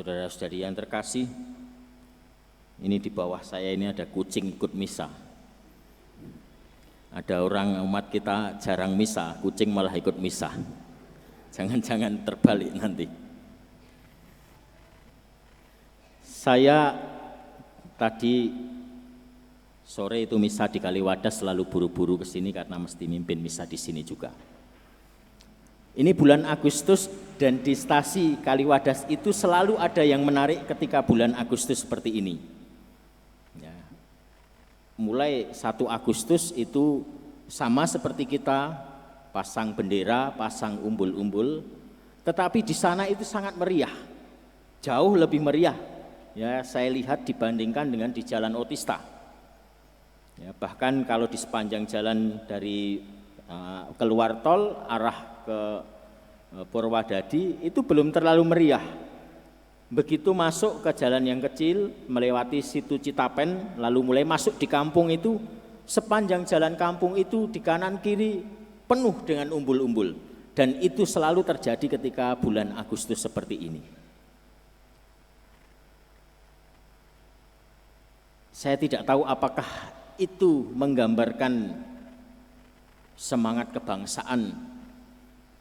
Saudara-saudari yang terkasih, ini di bawah saya ini ada kucing ikut misa. Ada orang umat kita jarang misa, kucing malah ikut misa. Jangan-jangan terbalik nanti. Saya tadi sore itu misa di Kaliwadas, selalu buru-buru ke sini karena mesti mimpin misa di sini juga. Ini bulan Agustus dan di stasi Kaliwadas itu selalu ada yang menarik ketika bulan Agustus seperti ini. Ya. Mulai 1 Agustus itu sama seperti kita pasang bendera, pasang umbul-umbul, tetapi di sana itu sangat meriah, jauh lebih meriah. Ya, saya lihat dibandingkan dengan di Jalan Otista. Ya, bahkan kalau di sepanjang jalan dari keluar tol arah ke Purwadadi itu belum terlalu meriah. Begitu masuk ke jalan yang kecil, melewati situ Citapen, lalu mulai masuk di kampung itu, sepanjang jalan kampung itu di kanan kiri penuh dengan umbul-umbul. Dan itu selalu terjadi ketika bulan Agustus seperti ini. Saya tidak tahu apakah itu menggambarkan semangat kebangsaan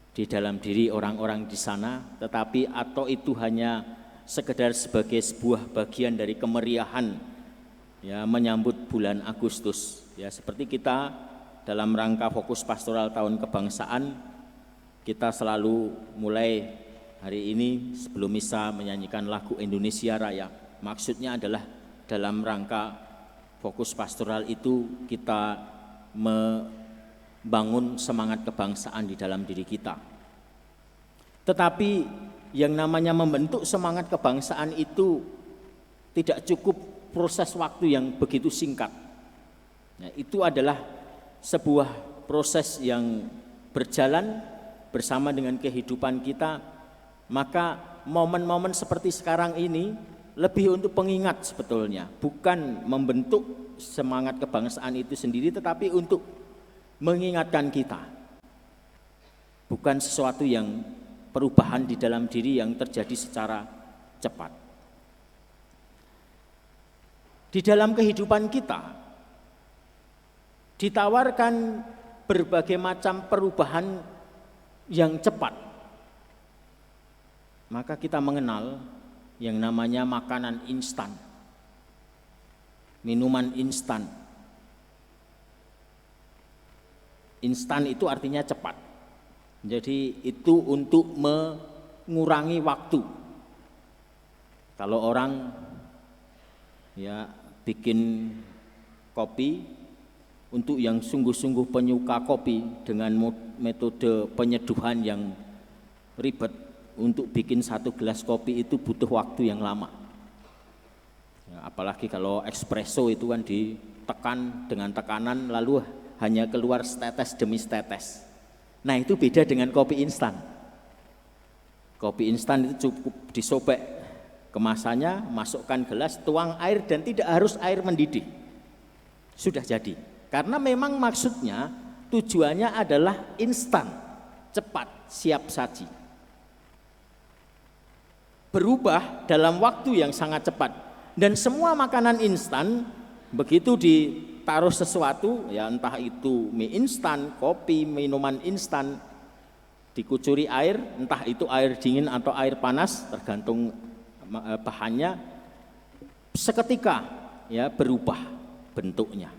di dalam diri orang-orang di sana, tetapi atau itu hanya sekedar sebagai sebuah bagian dari kemeriahan ya menyambut bulan Agustus. Ya, seperti kita dalam rangka fokus pastoral tahun kebangsaan, kita selalu mulai hari ini sebelum misa menyanyikan lagu Indonesia Raya. Maksudnya adalah dalam rangka fokus pastoral itu kita membangun semangat kebangsaan di dalam diri kita. Tetapi yang namanya membentuk semangat kebangsaan itu tidak cukup proses waktu yang begitu singkat. Nah, itu adalah sebuah proses yang berjalan bersama dengan kehidupan kita. Maka momen-momen seperti sekarang ini lebih untuk pengingat sebetulnya, bukan membentuk semangat kebangsaan itu sendiri, tetapi untuk mengingatkan kita. Bukan sesuatu yang perubahan di dalam diri yang terjadi secara cepat. Di dalam kehidupan kita ditawarkan berbagai macam perubahan yang cepat. Maka kita mengenal yang namanya makanan instan, minuman instan. Instan itu artinya cepat. Jadi itu untuk mengurangi waktu. Kalau orang ya bikin kopi, untuk yang sungguh-sungguh penyuka kopi dengan metode penyeduhan yang ribet, untuk bikin 1 gelas kopi itu butuh waktu yang lama. Ya, apalagi kalau espresso itu kan ditekan dengan tekanan lalu hanya keluar setetes demi setetes. Nah, itu beda dengan kopi instan. Kopi instan itu cukup disobek kemasannya, masukkan gelas, tuang air dan tidak harus air mendidih. Sudah jadi. Karena memang maksudnya tujuannya adalah instan, cepat, siap saji. Berubah dalam waktu yang sangat cepat. Dan semua makanan instan begitu ditaruh sesuatu, ya entah itu mie instan, kopi, minuman instan, dikucuri air, entah itu air dingin atau air panas, tergantung bahannya, seketika ya berubah bentuknya.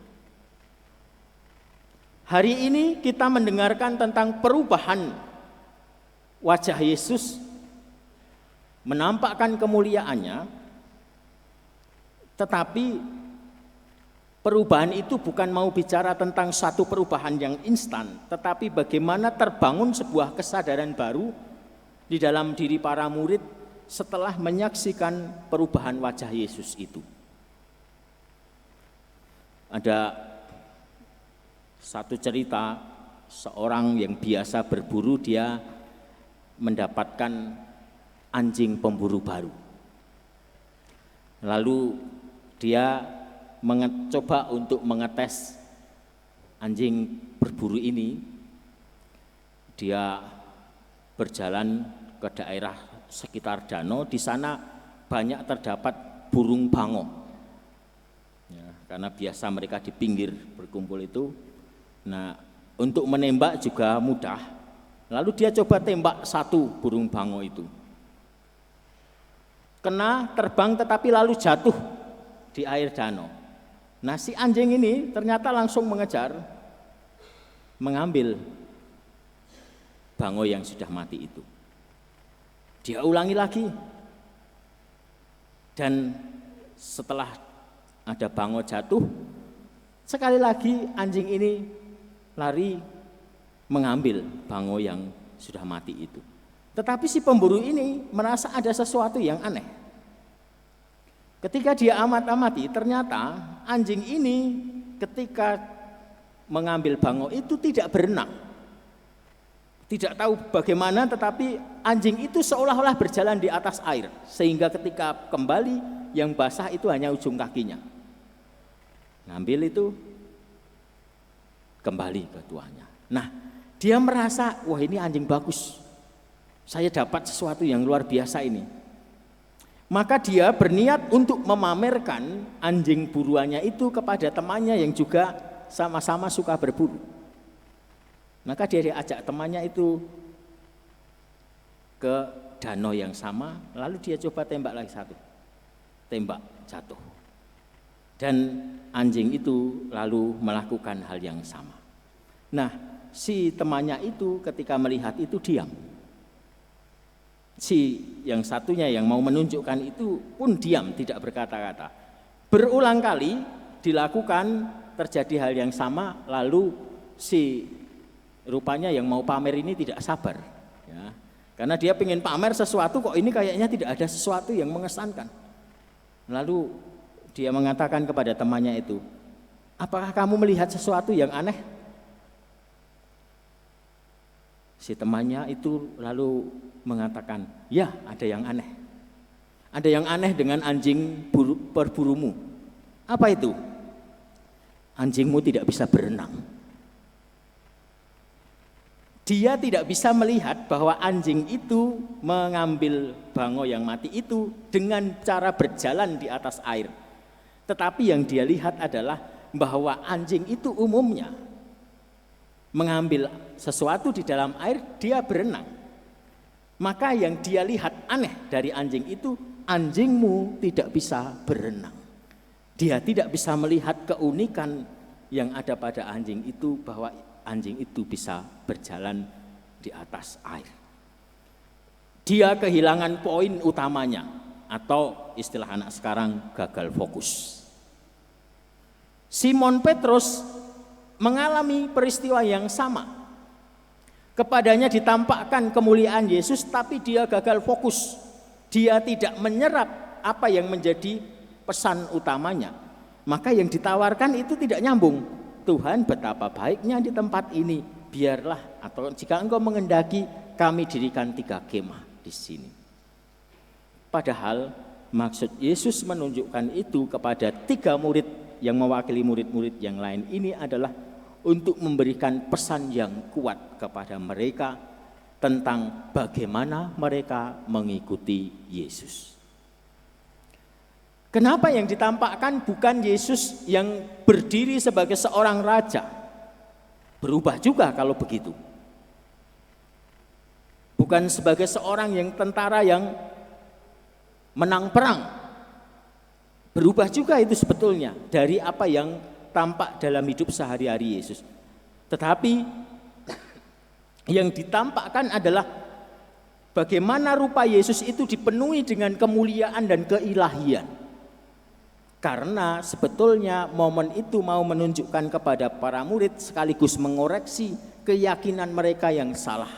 Hari ini kita mendengarkan tentang perubahan wajah Yesus, menampakkan kemuliaannya, tetapi perubahan itu bukan mau bicara tentang satu perubahan yang instan, tetapi bagaimana terbangun sebuah kesadaran baru di dalam diri para murid setelah menyaksikan perubahan wajah Yesus itu. Ada satu cerita, seorang yang biasa berburu, dia mendapatkan anjing pemburu baru. Lalu dia mencoba untuk mengetes anjing berburu ini. Dia berjalan ke daerah sekitar danau, di sana banyak terdapat burung bango. Ya, karena biasa mereka di pinggir berkumpul itu. Nah, untuk menembak juga mudah. Lalu dia coba tembak satu burung bango itu. Kena, terbang, tetapi lalu jatuh di air danau. Nah, si anjing ini ternyata langsung mengejar, mengambil bango yang sudah mati itu. Dia ulangi lagi. Dan setelah ada bango jatuh, sekali lagi anjing ini lari mengambil bango yang sudah mati itu. Tetapi si pemburu ini merasa ada sesuatu yang aneh. Ketika dia amati, ternyata anjing ini ketika mengambil bango itu tidak berenang. Tidak tahu bagaimana, tetapi anjing itu seolah-olah berjalan di atas air. Sehingga ketika kembali yang basah itu hanya ujung kakinya. Ngambil itu, kembali ke tuannya. Nah, dia merasa, wah ini anjing bagus. Saya dapat sesuatu yang luar biasa ini. Maka dia berniat untuk memamerkan anjing buruannya itu kepada temannya yang juga sama-sama suka berburu. Maka dia diajak temannya itu ke danau yang sama, lalu dia coba tembak lagi satu. Tembak, jatuh. Dan anjing itu lalu melakukan hal yang sama. Nah, si temannya itu ketika melihat itu diam. Si yang satunya yang mau menunjukkan itu pun diam, tidak berkata-kata. Berulang kali dilakukan, terjadi hal yang sama, lalu si rupanya yang mau pamer ini tidak sabar. Ya, karena dia pengen pamer sesuatu, kok ini kayaknya tidak ada sesuatu yang mengesankan. Lalu dia mengatakan kepada temannya itu, apakah kamu melihat sesuatu yang aneh? Si temannya itu lalu mengatakan, ya ada yang aneh. Ada yang aneh dengan anjing perburumu. Apa itu? Anjingmu tidak bisa berenang. Dia tidak bisa melihat bahwa anjing itu mengambil bango yang mati itu dengan cara berjalan di atas air. Tetapi yang dia lihat adalah bahwa anjing itu umumnya mengambil sesuatu di dalam air, dia berenang. Maka yang dia lihat aneh dari anjing itu, anjingmu tidak bisa berenang. Dia tidak bisa melihat keunikan yang ada pada anjing itu, bahwa anjing itu bisa berjalan di atas air. Dia kehilangan poin utamanya, atau istilah anak sekarang gagal fokus. Simon Petrus mengalami peristiwa yang sama. Kepadanya ditampakkan kemuliaan Yesus, tapi dia gagal fokus. Dia tidak menyerap apa yang menjadi pesan utamanya. Maka yang ditawarkan itu tidak nyambung. Tuhan, betapa baiknya di tempat ini. Biarlah, atau jika engkau mengendaki, kami dirikan 3 kemah di sini. Padahal maksud Yesus menunjukkan itu kepada 3 murid yang mewakili murid-murid yang lain ini adalah untuk memberikan pesan yang kuat kepada mereka tentang bagaimana mereka mengikuti Yesus. Kenapa yang ditampakkan bukan Yesus yang berdiri sebagai seorang raja? Berubah juga kalau begitu. Bukan sebagai seorang yang tentara yang menang perang. Berubah juga itu sebetulnya dari apa yang tampak dalam hidup sehari-hari Yesus. Tetapi yang ditampakkan adalah bagaimana rupa Yesus itu dipenuhi dengan kemuliaan dan keilahian. Karena sebetulnya momen itu mau menunjukkan kepada para murid sekaligus mengoreksi keyakinan mereka yang salah.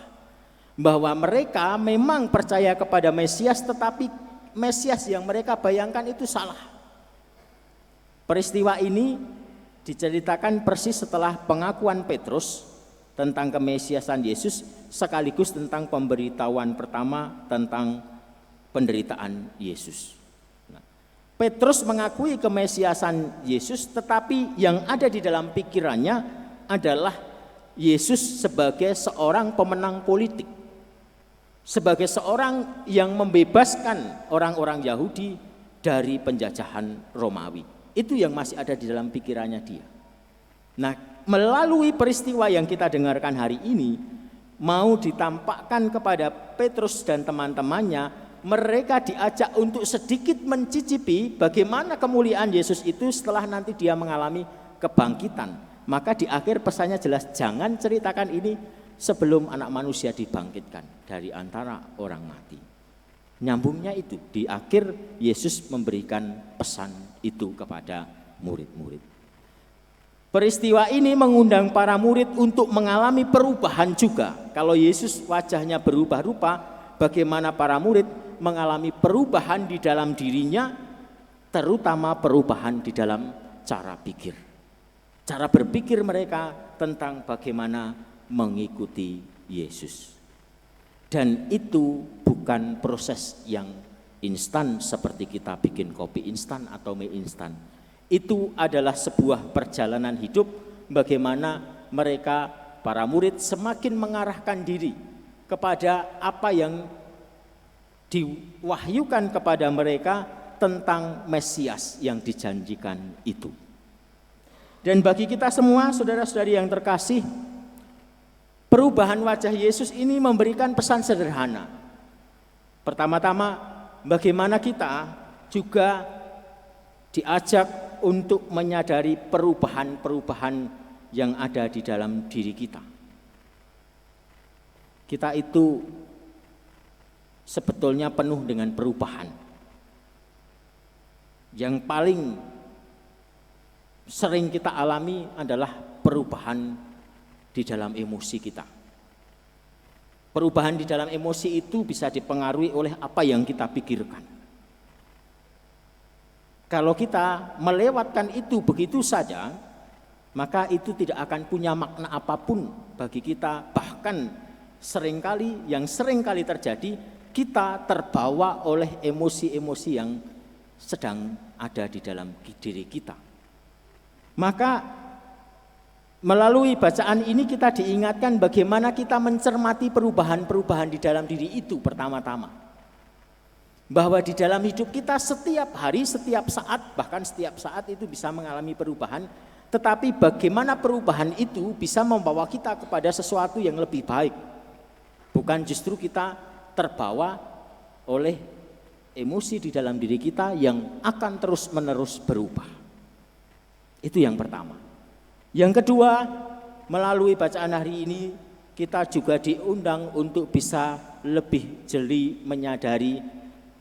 Bahwa mereka memang percaya kepada Mesias, tetapi Mesias yang mereka bayangkan itu salah. Peristiwa ini diceritakan persis setelah pengakuan Petrus tentang kemesiasan Yesus, sekaligus tentang pemberitahuan pertama tentang penderitaan Yesus. Petrus mengakui kemesiasan Yesus, tetapi yang ada di dalam pikirannya adalah Yesus sebagai seorang pemenang politik. sebagai seorang yang membebaskan orang-orang Yahudi dari penjajahan Romawi. Itu yang masih ada di dalam pikirannya dia. Nah, melalui peristiwa yang kita dengarkan hari ini, mau ditampakkan kepada Petrus dan teman-temannya, mereka diajak untuk sedikit mencicipi bagaimana kemuliaan Yesus itu setelah nanti dia mengalami kebangkitan. Maka di akhir pesannya jelas, jangan ceritakan ini sebelum anak manusia dibangkitkan dari antara orang mati. Nyambungnya itu, di akhir Yesus memberikan pesan itu kepada murid-murid. Peristiwa ini mengundang para murid untuk mengalami perubahan juga. Kalau Yesus wajahnya berubah rupa, bagaimana para murid mengalami perubahan di dalam dirinya, terutama perubahan di dalam cara pikir. Cara berpikir mereka tentang bagaimana mengikuti Yesus. Dan itu bukan proses yang instan seperti kita bikin kopi instan atau mie instan. Itu adalah sebuah perjalanan hidup bagaimana mereka para murid semakin mengarahkan diri kepada apa yang diwahyukan kepada mereka tentang Mesias yang dijanjikan itu. Dan bagi kita semua saudara-saudari yang terkasih, perubahan wajah Yesus ini memberikan pesan sederhana. Pertama-tama, bagaimana kita juga diajak untuk menyadari perubahan-perubahan yang ada di dalam diri kita. Kita itu sebetulnya penuh dengan perubahan. Yang paling sering kita alami adalah perubahan di dalam emosi kita. Perubahan di dalam emosi itu bisa dipengaruhi oleh apa yang kita pikirkan. Kalau kita melewatkan itu begitu saja, maka itu tidak akan punya makna apapun bagi kita. Bahkan yang seringkali terjadi, kita terbawa oleh emosi-emosi yang sedang ada di dalam diri kita. Maka melalui bacaan ini kita diingatkan bagaimana kita mencermati perubahan-perubahan di dalam diri itu pertama-tama. Bahwa di dalam hidup kita setiap hari, setiap saat, bahkan setiap saat itu bisa mengalami perubahan. Tetapi bagaimana perubahan itu bisa membawa kita kepada sesuatu yang lebih baik. Bukan justru kita terbawa oleh emosi di dalam diri kita yang akan terus-menerus berubah. Itu yang pertama. Yang kedua, melalui bacaan hari ini kita juga diundang untuk bisa lebih jeli menyadari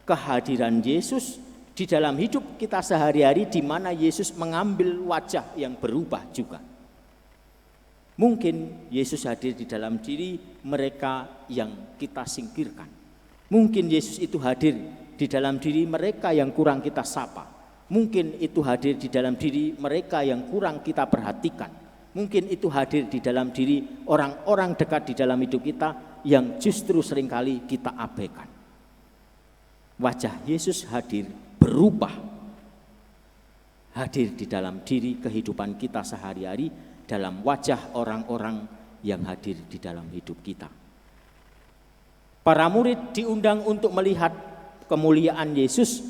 kehadiran Yesus di dalam hidup kita sehari-hari, di mana Yesus mengambil wajah yang berubah juga. Mungkin Yesus hadir di dalam diri mereka yang kita singkirkan. Mungkin Yesus itu hadir di dalam diri mereka yang kurang kita sapa. Mungkin itu hadir di dalam diri mereka yang kurang kita perhatikan. Mungkin itu hadir di dalam diri orang-orang dekat di dalam hidup kita yang justru seringkali kita abaikan. Wajah Yesus hadir berubah. Hadir di dalam diri kehidupan kita sehari-hari, dalam wajah orang-orang yang hadir di dalam hidup kita. Para murid diundang untuk melihat kemuliaan Yesus,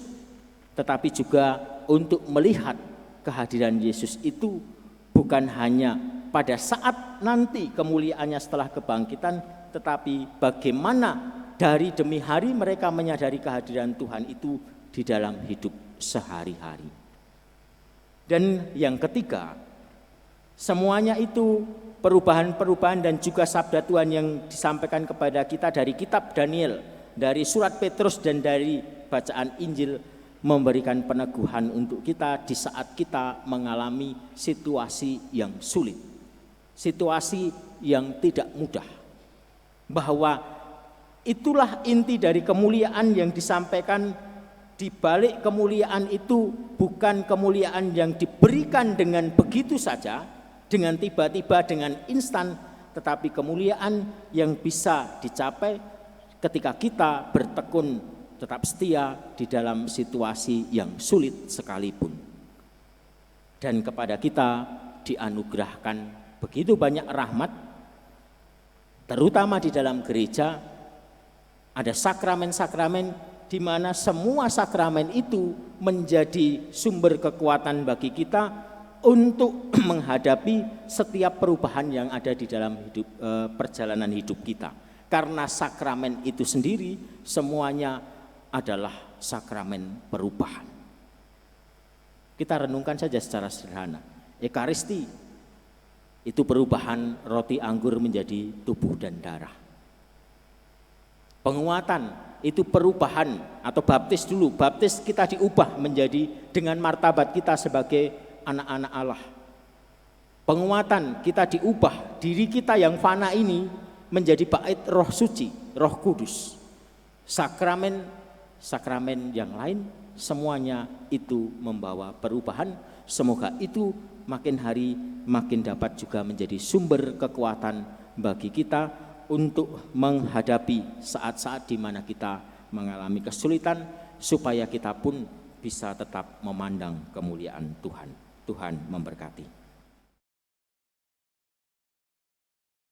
tetapi juga untuk melihat kehadiran Yesus itu bukan hanya pada saat nanti kemuliaannya setelah kebangkitan, tetapi bagaimana dari demi hari mereka menyadari kehadiran Tuhan itu di dalam hidup sehari-hari. Dan yang ketiga, semuanya itu perubahan-perubahan dan juga sabda Tuhan yang disampaikan kepada kita dari kitab Daniel, dari surat Petrus dan dari bacaan Injil, memberikan peneguhan untuk kita di saat kita mengalami situasi yang sulit, situasi yang tidak mudah. Bahwa itulah inti dari kemuliaan yang disampaikan. Di balik kemuliaan itu bukan kemuliaan yang diberikan dengan begitu saja, dengan tiba-tiba, dengan instan, tetapi kemuliaan yang bisa dicapai ketika kita bertekun tetap setia di dalam situasi yang sulit sekalipun. Dan kepada kita dianugerahkan begitu banyak rahmat, terutama di dalam gereja, Ada sakramen-sakramen di mana semua sakramen itu menjadi sumber kekuatan bagi kita untuk menghadapi setiap perubahan yang ada di dalam perjalanan hidup kita. Karena sakramen itu sendiri semuanya adalah sakramen perubahan. Kita renungkan saja secara sederhana. Ekaristi itu perubahan roti anggur menjadi tubuh dan darah. Penguatan itu perubahan, atau baptis dulu, baptis kita diubah menjadi dengan martabat kita sebagai anak-anak Allah. Penguatan kita diubah, diri kita yang fana ini menjadi bait roh suci, roh kudus. Sakramen yang lain semuanya itu membawa perubahan. Semoga itu makin hari makin dapat juga menjadi sumber kekuatan bagi kita untuk menghadapi saat-saat di mana kita mengalami kesulitan, supaya kita pun bisa tetap memandang kemuliaan Tuhan. Tuhan memberkati.